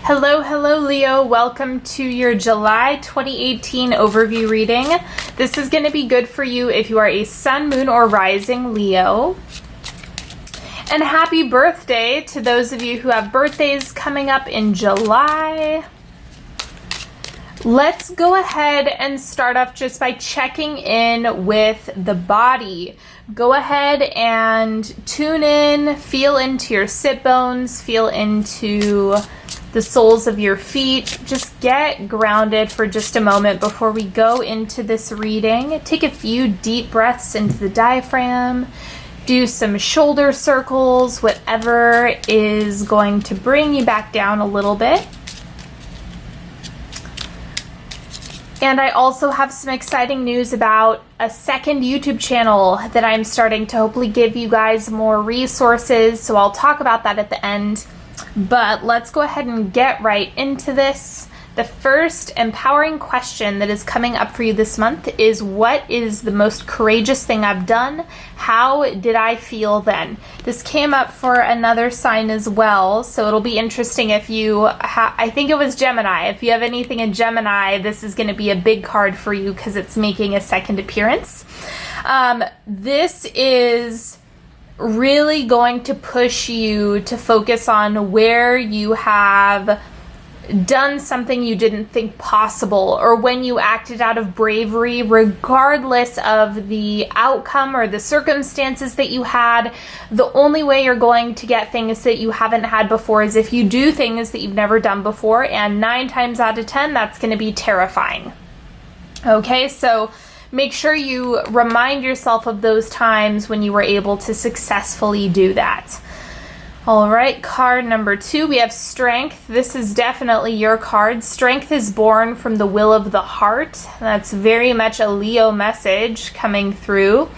Hello, hello Leo. Welcome to your July 2018 overview reading. This is going to be good for you if you are a sun, moon, or rising Leo. And happy birthday to those of you who have birthdays coming up in July. Let's go ahead and start off just by checking in with the body. Go ahead and tune in, feel into your sit bones, feel into the soles of your feet. Just get grounded for just a moment before we go into this reading. Take a few deep breaths into the diaphragm. Do some shoulder circles, whatever is going to bring you back down a little bit. And I also have some exciting news about a second YouTube channel that I'm starting to hopefully give you guys more resources. So I'll talk about that at the end. But let's go ahead and get right into this. The first empowering question that is coming up for you this month is, what is the most courageous thing I've done? How did I feel then? This came up for another sign as well, so it'll be interesting if you, I think it was Gemini. If you have anything in Gemini, this is going to be a big card for you because it's making a second appearance. This is really going to push you to focus on where you have done something you didn't think possible, or when you acted out of bravery, regardless of the outcome or the circumstances that you had. The only way you're going to get things that you haven't had before is if you do things that you've never done before, and 9 times out of 10, that's going to be terrifying. Okay, so make sure you remind yourself of those times when you were able to successfully do that. All right, card number 2, we have Strength. This is definitely your card. Strength is born from the will of the heart. That's very much a Leo message coming through.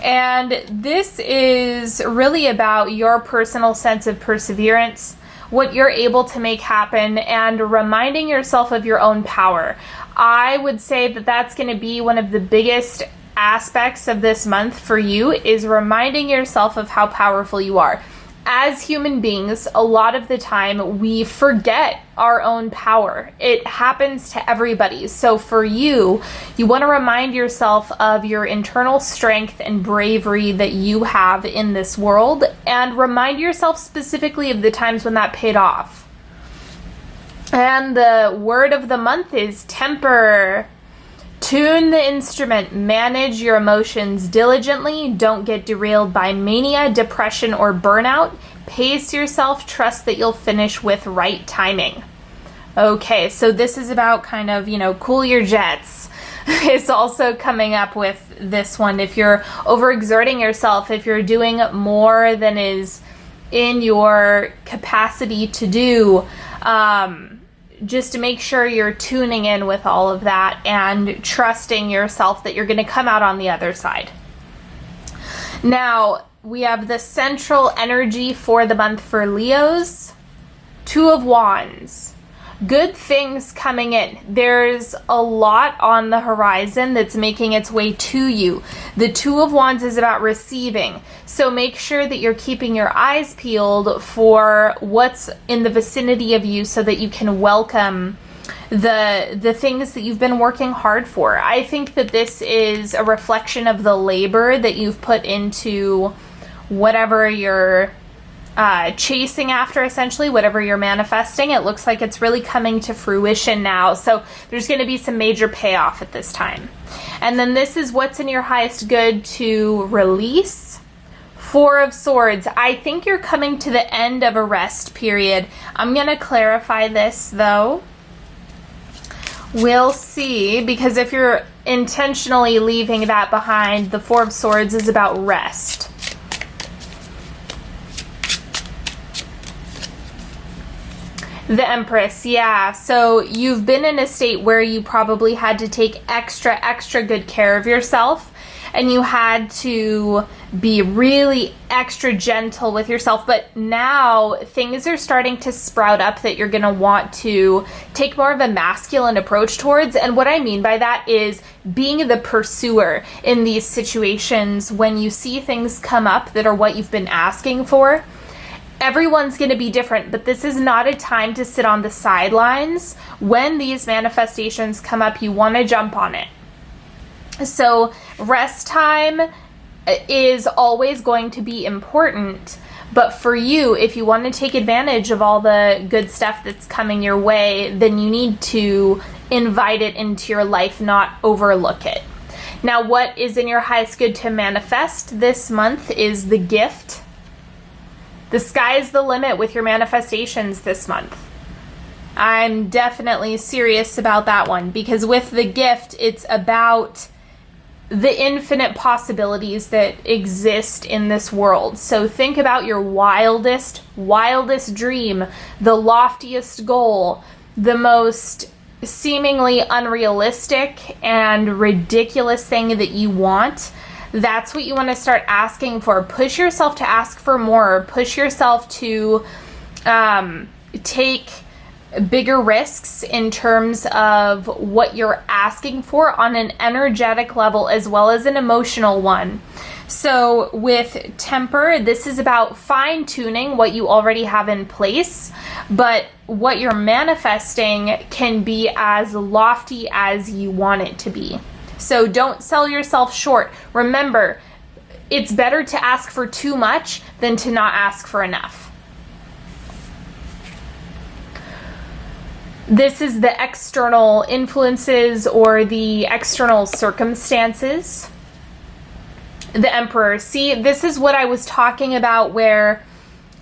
And this is really about your personal sense of perseverance, what you're able to make happen, and reminding yourself of your own power. I would say that that's going to be one of the biggest aspects of this month for you, is reminding yourself of how powerful you are. As human beings, a lot of the time we forget our own power. It happens to everybody. So for you, you want to remind yourself of your internal strength and bravery that you have in this world, and remind yourself specifically of the times when that paid off. And the word of the month is temper. Tune the instrument, manage your emotions diligently, don't get derailed by mania, depression, or burnout. Pace yourself, trust that you'll finish with right timing. Okay, so this is about kind of, cool your jets. It's also coming up with this one. If you're overexerting yourself, if you're doing more than is in your capacity to do, just to make sure you're tuning in with all of that and trusting yourself that you're going to come out on the other side. Now, we have the central energy for the month for Leos. 2 of Wands. Good things coming in. There's a lot on the horizon that's making its way to you. The 2 of Wands is about receiving. So make sure that you're keeping your eyes peeled for what's in the vicinity of you so that you can welcome the things that you've been working hard for. I think that this is a reflection of the labor that you've put into whatever you're chasing after, essentially, whatever you're manifesting. It looks like it's really coming to fruition now. So there's going to be some major payoff at this time. And then this is what's in your highest good to release. 4 of Swords. I think you're coming to the end of a rest period. I'm going to clarify this though. We'll see, because if you're intentionally leaving that behind, the 4 of Swords is about rest. The Empress, yeah. So you've been in a state where you probably had to take extra good care of yourself, and you had to be really extra gentle with yourself. But now things are starting to sprout up that you're going to want to take more of a masculine approach towards. And what I mean by that is being the pursuer in these situations when you see things come up that are what you've been asking for. Everyone's going to be different, but this is not a time to sit on the sidelines. When these manifestations come up, you want to jump on it. So rest time is always going to be important, but for you, if you want to take advantage of all the good stuff that's coming your way, then you need to invite it into your life, not overlook it. Now, what is in your highest good to manifest this month is the gift. The sky's the limit with your manifestations this month. I'm definitely serious about that one, because with the gift, it's about the infinite possibilities that exist in this world. So think about your wildest dream, the loftiest goal, the most seemingly unrealistic and ridiculous thing that you want. That's what you want to start asking for. Push yourself to ask for more. Push yourself to take bigger risks in terms of what you're asking for on an energetic level as well as an emotional one. So with temper, this is about fine-tuning what you already have in place, but what you're manifesting can be as lofty as you want it to be. So don't sell yourself short. Remember, it's better to ask for too much than to not ask for enough. This is the external influences or the external circumstances. The Emperor. See, this is what I was talking about where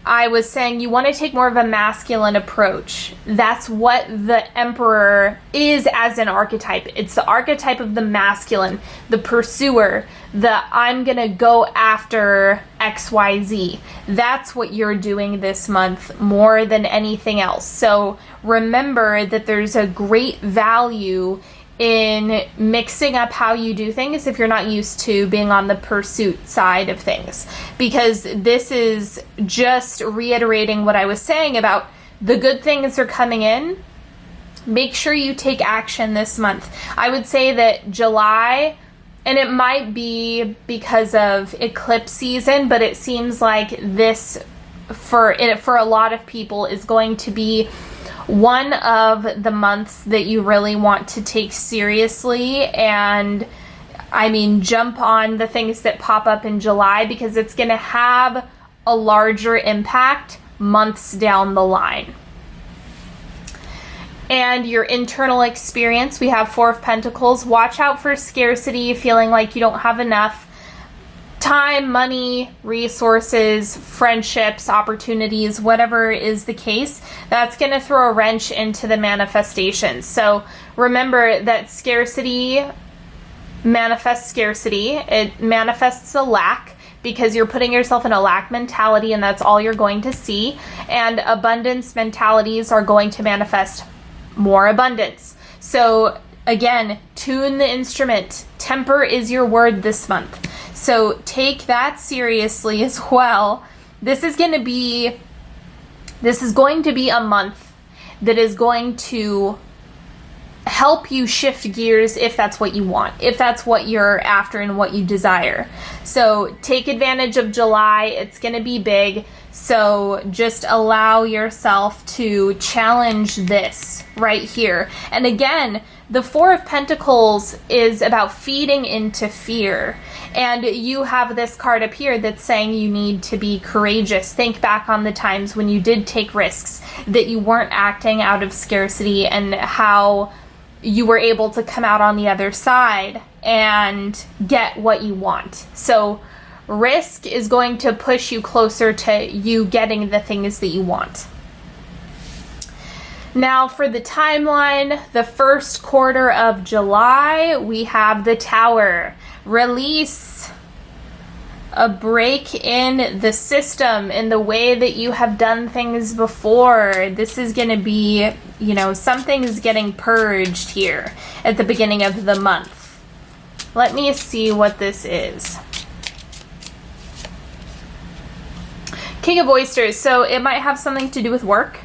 I was saying you want to take more of a masculine approach. That's what the Emperor is as an archetype. It's the archetype of the masculine, the pursuer, the I'm going to go after XYZ. That's what you're doing this month more than anything else. So remember that there's a great value in mixing up how you do things if you're not used to being on the pursuit side of things, because this is just reiterating what I was saying about the good things are coming in. Make sure you take action this month. I would say that July, and it might be because of eclipse season, but it seems like this for a lot of people is going to be one of the months that you really want to take seriously. And I mean, jump on the things that pop up in July, because it's going to have a larger impact months down the line. And your internal experience, we have Four of Pentacles. Watch out for scarcity, feeling like you don't have enough time, money, resources, friendships, opportunities, whatever is the case. That's going to throw a wrench into the manifestation. So remember that scarcity manifests scarcity. It manifests a lack because you're putting yourself in a lack mentality, and that's all you're going to see. And abundance mentalities are going to manifest more abundance. So again, tune the instrument. Temper is your word this month. So take that seriously as well. This is going to be a month that is going to help you shift gears if that's what you want, if that's what you're after and what you desire. So take advantage of July. It's going to be big. So just allow yourself to challenge this right here. And again, the Four of Pentacles is about feeding into fear. And you have this card up here that's saying you need to be courageous. Think back on the times when you did take risks, that you weren't acting out of scarcity, and how you were able to come out on the other side and get what you want. So risk is going to push you closer to you getting the things that you want. Now for the timeline, the first quarter of July, we have the Tower. Release, a break in the system, in the way that you have done things before. This is going to be, something is getting purged here at the beginning of the month. Let me see what this is. King of Oysters. So it might have something to do with work.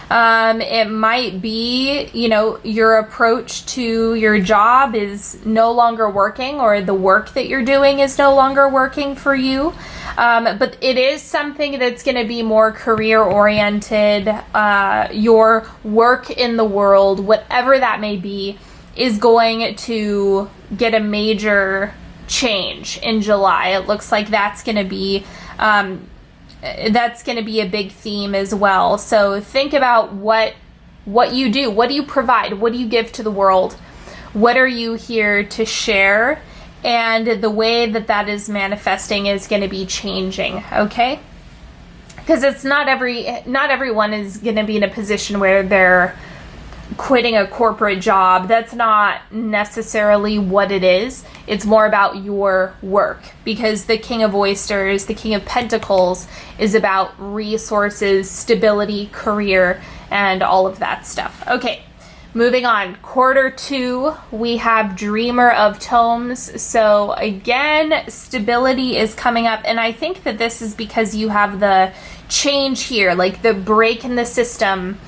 It might be, you know, your approach to your job is no longer working, or the work that you're doing is no longer working for you. But it is something that's going to be more career oriented. Your work in the world, whatever that may be, is going to get a major change in July. It looks like that's going to be a big theme as well. So think about what you do. What do you provide? What do you give to the world? What are you here to share? And the way that that is manifesting is going to be changing, okay? Because it's not everyone is going to be in a position where they're quitting a corporate job. That's not necessarily what it is. It's more about your work, because the King of Oysters, the King of Pentacles, is about resources, stability, career, and all of that stuff. Okay, moving on. Quarter 2, we have Dreamer of Tomes. So again, stability is coming up, and I think that this is because you have the change here, like the break in the system.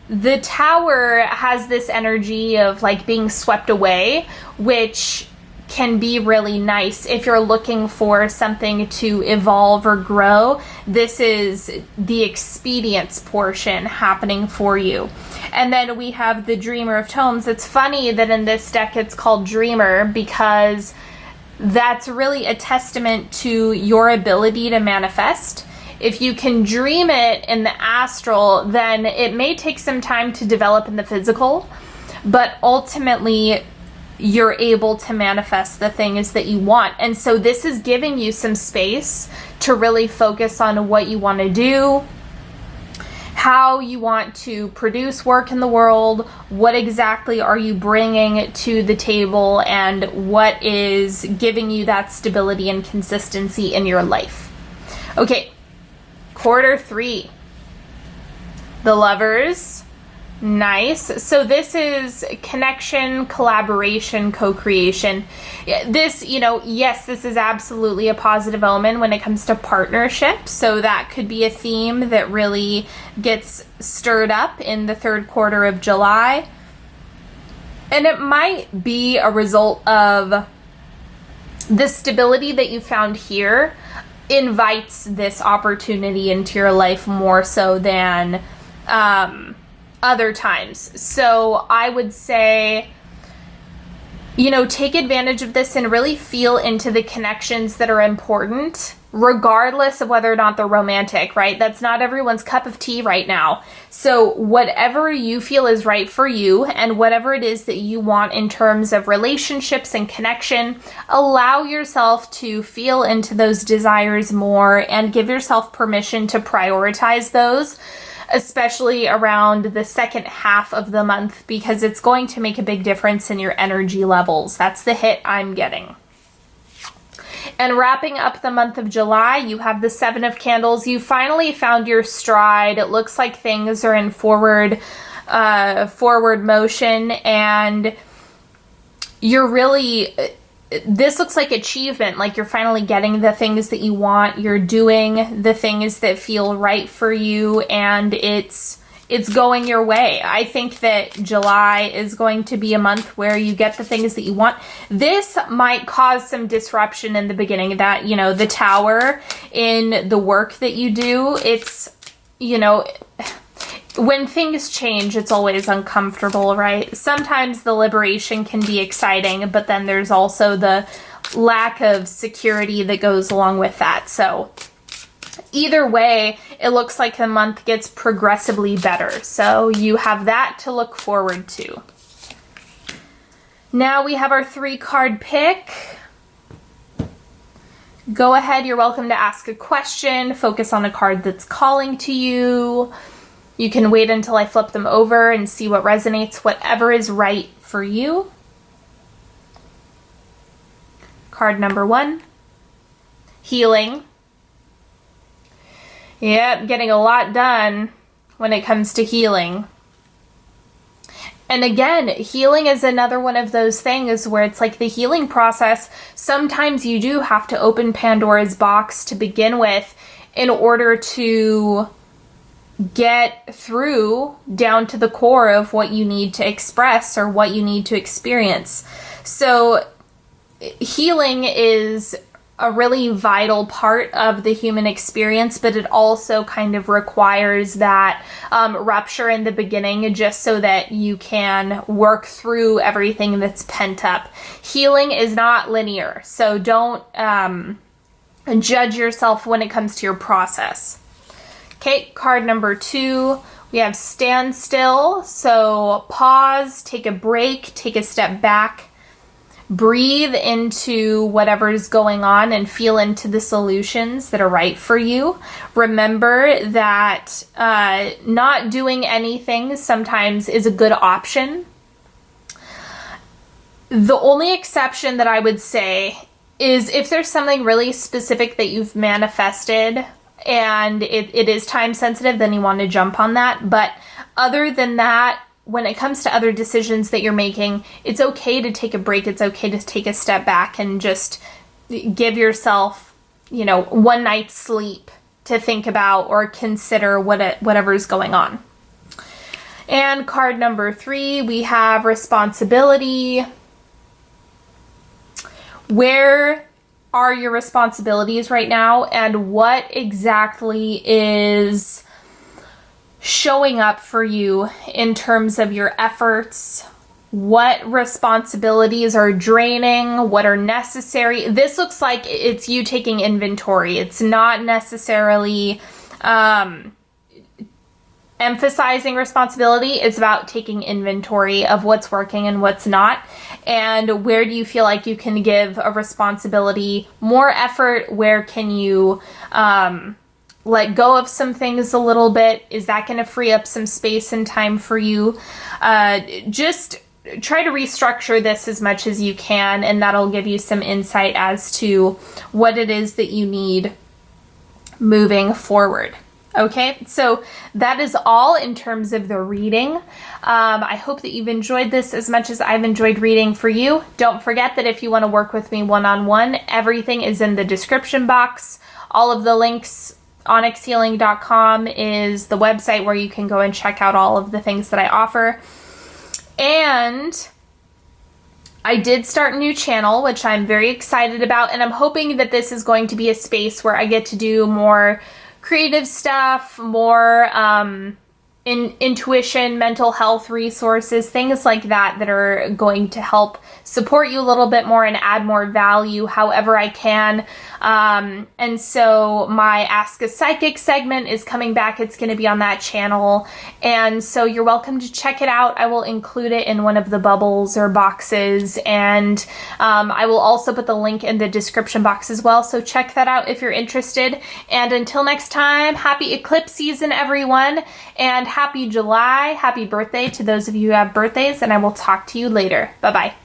The Tower has this energy of like being swept away, which can be really nice if you're looking for something to evolve or grow. This is the expedience portion happening for you. And then we have the Dreamer of Tomes. It's funny that in this deck it's called Dreamer, because that's really a testament to your ability to manifest. If you can dream it in the astral, then it may take some time to develop in the physical, but ultimately you're able to manifest the things that you want. And so this is giving you some space to really focus on what you want to do, how you want to produce work in the world, what exactly are you bringing to the table, and what is giving you that stability and consistency in your life. Okay. Quarter 3, the Lovers. Nice. So this is connection, collaboration, co-creation. This, you know, yes, this is absolutely a positive omen when it comes to partnerships. So that could be a theme that really gets stirred up in the third quarter of July. And it might be a result of the stability that you found here invites this opportunity into your life more so than other times. So I would say, you know, take advantage of this and really feel into the connections that are important, regardless of whether or not they're romantic, right? That's not everyone's cup of tea right now. So whatever you feel is right for you, and whatever it is that you want in terms of relationships and connection, allow yourself to feel into those desires more and give yourself permission to prioritize those, especially around the second half of the month, because it's going to make a big difference in your energy levels. That's the hit I'm getting. And wrapping up the month of July, you have the Seven of Candles. You finally found your stride. It looks like things are in forward motion, and you're really, this looks like achievement, like you're finally getting the things that you want. You're doing the things that feel right for you, and it's going your way. I think that July is going to be a month where you get the things that you want. This might cause some disruption in the beginning, that, you know, the Tower in the work that you do, it's, you know, when things change, it's always uncomfortable, right? Sometimes the liberation can be exciting, but then there's also the lack of security that goes along with that. So either way, it looks like the month gets progressively better. So you have that to look forward to. Now we have our 3-card pick. Go ahead, you're welcome to ask a question, focus on a card that's calling to you. You can wait until I flip them over and see what resonates, whatever is right for you. Card number 1, healing. Yep, getting a lot done when it comes to healing. And again, healing is another one of those things where it's like the healing process. Sometimes you do have to open Pandora's box to begin with in order to get through down to the core of what you need to express or what you need to experience. So healing is a really vital part of the human experience, but it also kind of requires that rupture in the beginning just so that you can work through everything that's pent up. Healing is not linear, so don't judge yourself when it comes to your process. Okay, card number 2, we have standstill. So pause, take a break, take a step back, breathe into whatever's going on and feel into the solutions that are right for you. Remember that not doing anything sometimes is a good option. The only exception that I would say is if there's something really specific that you've manifested and it is time sensitive, then you want to jump on that. But other than that, when it comes to other decisions that you're making, it's okay to take a break. It's okay to take a step back and just give yourself, one night's sleep to think about or consider whatever's going on. And card number 3, we have responsibility. Where are your responsibilities right now, and what exactly is showing up for you in terms of your efforts? What responsibilities are draining? What are necessary? This looks like it's you taking inventory. It's not necessarily emphasizing responsibility. It's about taking inventory of what's working and what's not. And where do you feel like you can give a responsibility more effort? Where can you let go of some things a little bit? Is that going to free up some space and time for you? Just try to restructure this as much as you can, and that'll give you some insight as to what it is that you need moving forward. Okay, so that is all in terms of the reading. I hope that you've enjoyed this as much as I've enjoyed reading for you. Don't forget that if you want to work with me one-on-one, everything is in the description box. All of the links, onyxhealing.com is the website where you can go and check out all of the things that I offer. And I did start a new channel, which I'm very excited about, and I'm hoping that this is going to be a space where I get to do more creative stuff, more intuition, mental health resources, things like that that are going to help support you a little bit more and add more value however I can. And so my Ask a Psychic segment is coming back. It's going to be on that channel. And so you're welcome to check it out. I will include it in one of the bubbles or boxes. And I will also put the link in the description box as well. So check that out if you're interested. And until next time, happy eclipse season, everyone. And happy July. Happy birthday to those of you who have birthdays. And I will talk to you later. Bye-bye.